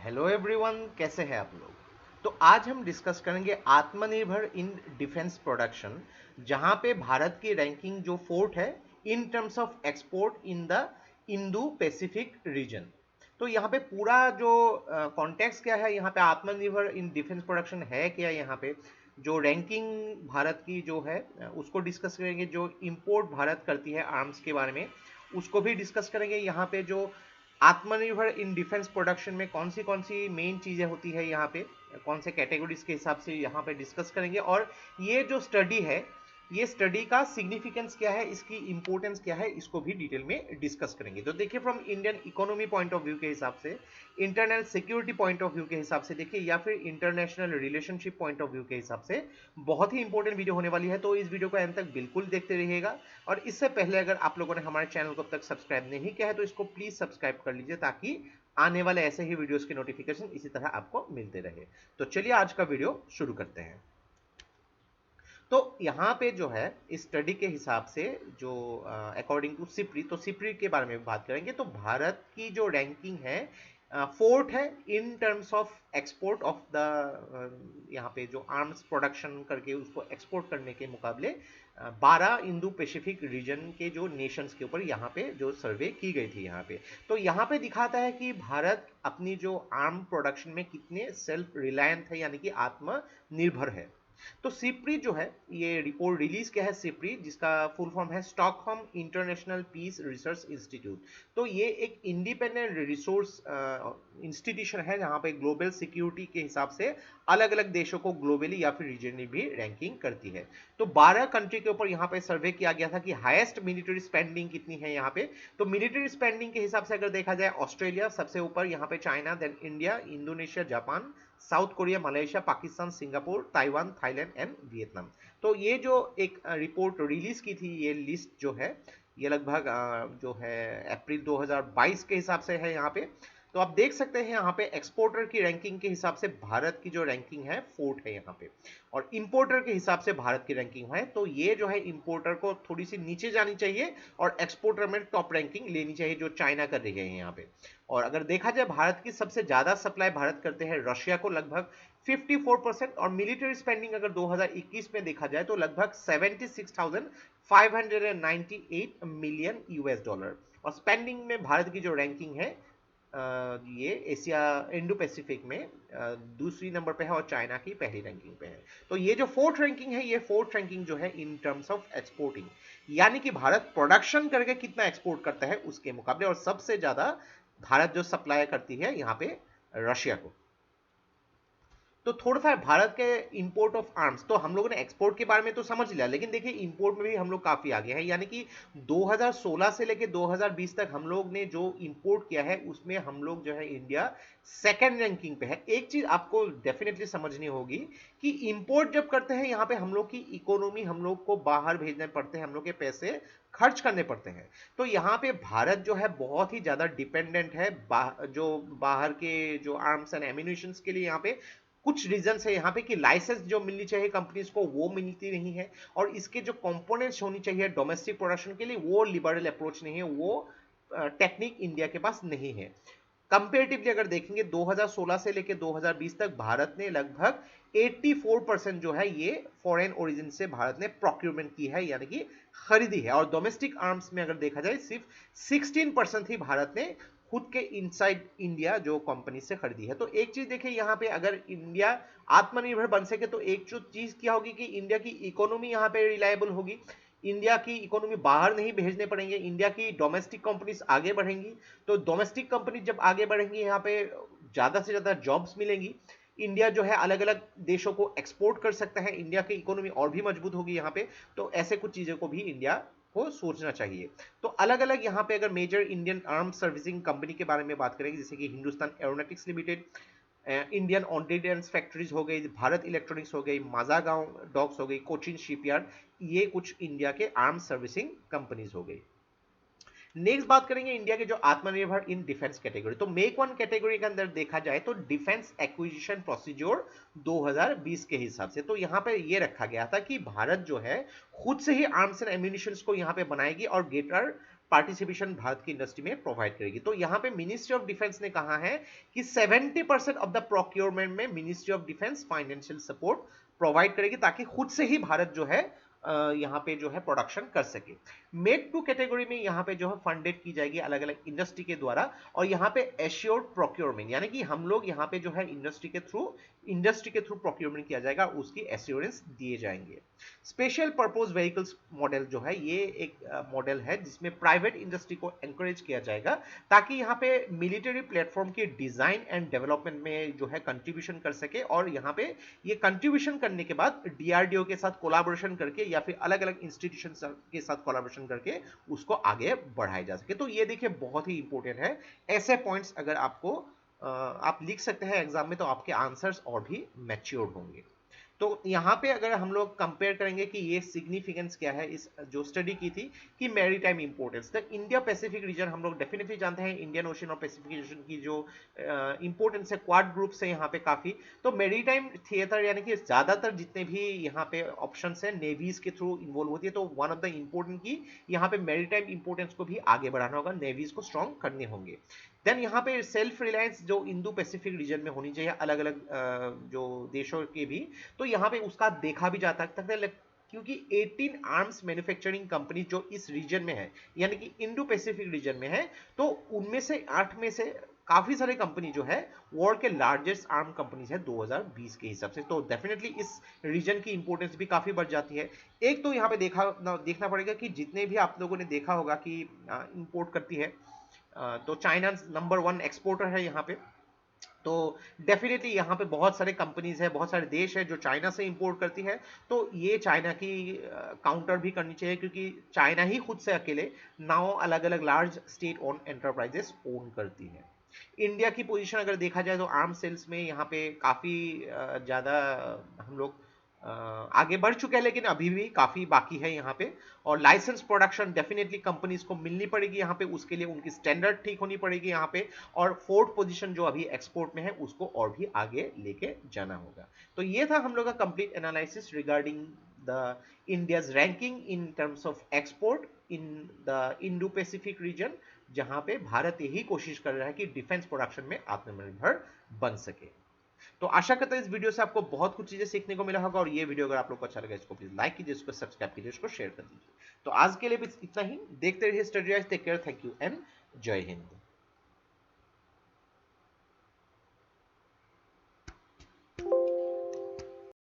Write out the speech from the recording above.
Hello everyone, कैसे हैं आप लोग। तो आज हम डिस्कस करेंगे आत्मनिर्भर इन डिफेंस प्रोडक्शन, जहां पे भारत की रैंकिंग जो फोर्थ है in terms of export in the Indo Pacific region. तो यहाँ पे पूरा जो कॉन्टेक्स्ट क्या है, यहाँ पे आत्मनिर्भर इन डिफेंस प्रोडक्शन है क्या, यहाँ पे जो रैंकिंग भारत की जो है उसको डिस्कस करेंगे। जो इंपोर्ट भारत करती है आर्म्स के बारे में उसको भी डिस्कस करेंगे। यहाँ पे जो आत्मनिर्भर इन डिफेंस प्रोडक्शन में कौन सी मेन चीजें होती है, यहाँ पे कौन से कैटेगरीज के हिसाब से यहाँ पे डिस्कस करेंगे। और ये जो स्टडी है, ये स्टडी का सिग्निफिकेंस क्या है, इसकी इंपॉर्टेंस क्या है, इसको भी डिटेल में डिस्कस करेंगे। तो देखिए, from Indian economy point of view के हिसाब से, internal security point of view के हिसाब से देखिए, या फिर international relationship point of view के हिसाब से बहुत ही इंपॉर्टेंट वीडियो होने वाली है। तो इस वीडियो को एंड तक बिल्कुल देखते रहिएगा। और इससे पहले अगर आप लोगों ने हमारे चैनल को अब तक सब्सक्राइब नहीं किया है तो इसको प्लीज सब्सक्राइब कर लीजिए, ताकि आने वाले ऐसे ही वीडियोस के नोटिफिकेशन इसी तरह आपको मिलते रहे। तो चलिए आज का वीडियो शुरू करते हैं। तो यहाँ पे जो है इस स्टडी के हिसाब से, जो अकॉर्डिंग टू सिप्री, तो सिप्री के बारे में बात करेंगे। तो भारत की जो रैंकिंग है फोर्थ है in terms of export of the, यहाँ पे जो आर्म्स प्रोडक्शन करके उसको एक्सपोर्ट करने के मुकाबले 12 इंडो पैसिफिक रीजन के जो नेशंस के ऊपर यहाँ पे जो सर्वे की गई थी यहाँ पे। तो यहाँ पे दिखाता है कि भारत अपनी जो आर्म प्रोडक्शन में कितने सेल्फ रिलायंट है, यानी कि आत्मनिर्भर है। तो सिप्री जो है, ये रिपोर्ट रिलीज किया है सिप्री, जिसका फुल फॉर्म है Stockholm International Peace Research Institute. तो ये एक इंडिपेंडेंट रिसोर्स इंस्टीट्यूशन है, जहां पे ग्लोबल सिक्योरिटी के हिसाब से अलग अलग देशों को ग्लोबली या फिर रीजनली भी रैंकिंग करती है। तो 12 कंट्री के ऊपर यहाँ पे सर्वे किया गया था कि हाईएस्ट मिलिट्री स्पेंडिंग कितनी है यहाँ पे। तो मिलिट्री स्पेंडिंग के हिसाब से अगर देखा जाए, ऑस्ट्रेलिया सबसे ऊपर, यहाँ पे China, then India, Indonesia, Japan, South Korea, Malaysia, Pakistan, Singapore, Taiwan, Thailand and Vietnam. तो ये जो एक रिपोर्ट रिलीज की थी, ये लिस्ट जो है, ये लगभग जो है अप्रैल 2022 के हिसाब से है यहाँ पे। तो आप देख सकते हैं यहाँ पे एक्सपोर्टर की रैंकिंग के हिसाब से भारत की जो रैंकिंग है फोर्थ है यहाँ पे, और इंपोर्टर के हिसाब से भारत की रैंकिंग है। तो ये जो है इंपोर्टर को थोड़ी सी नीचे जानी चाहिए और एक्सपोर्टर में टॉप रैंकिंग लेनी चाहिए, जो चाइना कर रही है यहाँ पे। और अगर देखा जाए, भारत की सबसे ज्यादा सप्लाई भारत करते हैं रशिया को, लगभग 54%। और मिलिट्री स्पेंडिंग अगर 2021 में देखा जाए तो लगभग 76,598 मिलियन यूएस डॉलर। और स्पेंडिंग में भारत की जो रैंकिंग है, ये एशिया इंडो पैसिफिक में दूसरी नंबर पे है और चाइना की पहली रैंकिंग पे है। तो ये जो फोर्थ रैंकिंग है, ये फोर्थ रैंकिंग जो है इन टर्म्स ऑफ एक्सपोर्टिंग, यानी कि भारत प्रोडक्शन करके कितना एक्सपोर्ट करता है उसके मुकाबले। और सबसे ज्यादा भारत जो सप्लाई करती है यहाँ पे रशिया को। तो थोड़ा सा भारत के इंपोर्ट ऑफ आर्म्स, तो हम लोगों ने एक्सपोर्ट के बारे में तो समझ लिया, लेकिन देखिए इंपोर्ट में भी हम लोग काफी आगे हैं। यानी कि 2016 से लेके 2020 तक हम लोग ने जो इंपोर्ट किया है, उसमें हम लोग जो है इंडिया सेकंड रैंकिंग पे है। एक चीज आपको डेफिनेटली समझनी होगी कि इंपोर्ट जब करते हैं, यहाँ पे हम लोग की इकोनॉमी, हम लोग को बाहर भेजने पड़ते हैं, हम लोग के पैसे खर्च करने पड़ते हैं। तो यहाँ पे भारत जो है बहुत ही ज्यादा डिपेंडेंट है जो बाहर के जो आर्म्स एंड एम्यूनिशन के लिए। यहाँ पे कुछ रीजन है यहाँ पे कि लाइसेंस जो मिलनी चाहिए कंपनीज को, वो मिलती नहीं है। और इसके जो कंपोनेंट्स होनी चाहिए डोमेस्टिक प्रोडक्शन के लिए, वो लिबरल अप्रोच नहीं है, वो टेक्निक इंडिया के पास नहीं है। कंपेरेटिवली अगर देखेंगे, 2016 से लेकर 2020 तक भारत ने लगभग 84% जो है ये फॉरेन ओरिजिन से भारत ने प्रोक्योरमेंट की है, यानी कि खरीदी है। और डोमेस्टिक आर्म्स में अगर देखा जाए, सिर्फ 16% ही भारत ने खुद के इनसाइड इंडिया जो कंपनी से खरीदी है। तो एक चीज देखिए, यहाँ पे अगर इंडिया आत्मनिर्भर बन सके तो एक जो चीज क्या होगी कि इंडिया की इकोनॉमी यहाँ पे रिलायबल होगी, इंडिया की इकोनॉमी बाहर नहीं भेजने पड़ेंगे, इंडिया की डोमेस्टिक कंपनीज आगे बढ़ेंगी। तो डोमेस्टिक कंपनी जब आगे बढ़ेंगी, यहाँ पे ज्यादा से ज्यादा जॉब्स मिलेंगी, इंडिया जो है अलग अलग देशों को एक्सपोर्ट कर सकता है, इंडिया की इकोनॉमी और भी मजबूत होगी यहाँ पे। तो ऐसे कुछ चीजों को भी इंडिया को सोचना चाहिए। तो अलग अलग यहाँ पे अगर major Indian arm servicing company के बारे में बात करेंगे, जैसे कि Hindustan Aeronautics Limited, Indian Ordnance Factories हो गई, भारत इलेक्ट्रॉनिक्स हो गई, माजागांव डॉक्स हो गई, कोचिन शिपयार्ड, ये कुछ इंडिया के आर्म सर्विसिंग कंपनीज हो गई। नेक्स्ट बात करेंगे इंडिया के जो आत्मनिर्भर इन डिफेंस कैटेगरी। तो मेक वन कैटेगरी के अंदर देखा जाए तो डिफेंस एक्विजिशन प्रोसीजर 2020 के हिसाब से, तो यहां पे ये रखा गया था कि भारत जो है खुद से ही आर्म्स एंड एम्यूनिशंस को यहां पे बनाएगी और ग्रेटर पार्टिसिपेशन भारत की इंडस्ट्री में प्रोवाइड करेगी। तो यहाँ पे मिनिस्ट्री ऑफ डिफेंस ने कहा है कि 70% ऑफ द प्रोक्योरमेंट में ministry of defence financial support provide करेगी, ताकि खुद से ही भारत जो है यहाँ पे जो है प्रोडक्शन कर सके। मेक टू कैटेगरी में यहाँ पे जो है फंडेड की जाएगी अलग अलग इंडस्ट्री के द्वारा, और यहाँ पे एश्योर्ड प्रोक्योरमेंट, यानी कि हम लोग यहाँ पे जो है इंडस्ट्री के थ्रू प्रोक्योरमेंट किया जाएगा, उसकी एश्योरेंस दिए जाएंगे। स्पेशल पर्पज व्हीकल्स मॉडल जो है ये एक मॉडल है जिसमें प्राइवेट इंडस्ट्री को एनकरेज किया जाएगा, ताकि यहाँ पे मिलिट्री प्लेटफॉर्म के डिजाइन एंड डेवलपमेंट में जो है कंट्रीब्यूशन कर सके, और यहाँ पे ये कंट्रीब्यूशन करने के बाद डीआरडीओ के साथ कोलैबोरेशन करके या फिर अलग अलग इंस्टीट्यूशन के साथ कोलैबोरेशन करके उसको आगे बढ़ाया जा सके। तो ये देखिए बहुत ही इंपॉर्टेंट है। ऐसे पॉइंट्स अगर आपको आप लिख सकते हैं एग्जाम में, तो आपके आंसर्स और भी मैच्योर होंगे। तो यहाँ पे अगर हम लोग कंपेयर करेंगे कि ये सिग्निफिकेंस क्या है, इस जो स्टडी की थी कि maritime importance, the India Pacific region हम लोग डेफिनेटली जानते हैं इंडियन ओशन और पैसिफिक ओशन की जो इंपोर्टेंस है, क्वाड ग्रुप से यहाँ पे काफी। तो मैरीटाइम थिएटर यानी कि ज्यादातर जितने भी यहाँ पे ऑप्शंस है नेवीज के थ्रू इन्वॉल्व होती है, तो वन ऑफ द इंपोर्टेंट की यहाँ पे मैरीटाइम इंपोर्टेंस को भी आगे बढ़ाना होगा, नेवीज को स्ट्रॉन्ग करने होंगे। देन यहाँ पे सेल्फ रिलायंस जो इंडो पैसिफिक रीजन में होनी चाहिए अलग अलग जो देशों के भी, तो यहाँ पे उसका देखा भी जाता है, क्योंकि 18 आर्म्स मैन्युफैक्चरिंग कंपनी जो इस रीजन में है यानी कि इंडो पैसिफिक रीजन में है, तो उनमें से 8 में से काफी सारे कंपनी जो है वर्ल्ड के लार्जेस्ट आर्म कंपनीज है 2020 के हिसाब से। तो डेफिनेटली इस रीजन की इंपोर्टेंस भी काफी बढ़ जाती है। एक तो यहाँ पे देखना पड़ेगा कि जितने भी आप लोगों ने देखा होगा कि इंपोर्ट करती है, तो चाइना नंबर 1 एक्सपोर्टर है यहाँ पे। तो डेफिनेटली यहाँ पे बहुत सारे कंपनीज है, बहुत सारे देश है जो चाइना से इंपोर्ट करती है, तो ये चाइना की काउंटर भी करनी चाहिए, क्योंकि चाइना ही खुद से अकेले 9 अलग अलग large state own enterprises own करती है। इंडिया की पोजीशन अगर देखा जाए तो आर्म सेल्स में यहाँ पे काफी ज्यादा हम लोग आगे बढ़ चुके हैं, लेकिन अभी भी काफी बाकी है यहाँ पे। और लाइसेंस प्रोडक्शन डेफिनेटली कंपनीज को मिलनी पड़ेगी यहाँ पे, उसके लिए उनकी स्टैंडर्ड ठीक होनी पड़ेगी यहाँ पे। और फोर्थ पोजीशन जो अभी एक्सपोर्ट में है उसको और भी आगे लेके जाना होगा। तो ये था हम लोग का complete analysis regarding the India's ranking in terms of export in the Indo Pacific region, जहां पे भारत यही कोशिश कर रहा है कि डिफेंस प्रोडक्शन में आत्मनिर्भर बन सके। तो आशा करता हूं इस वीडियो से आपको बहुत कुछ चीजें सीखने को मिला होगा, और ये वीडियो अगर आप लोग को अच्छा लगा इसको प्लीज लाइक कीजिए, इसको सब्सक्राइब कीजिए, इसको शेयर कर दीजिए। तो आज के लिए भी इतना ही। देखते रहिए study rise, take care, thank you and Jai Hind.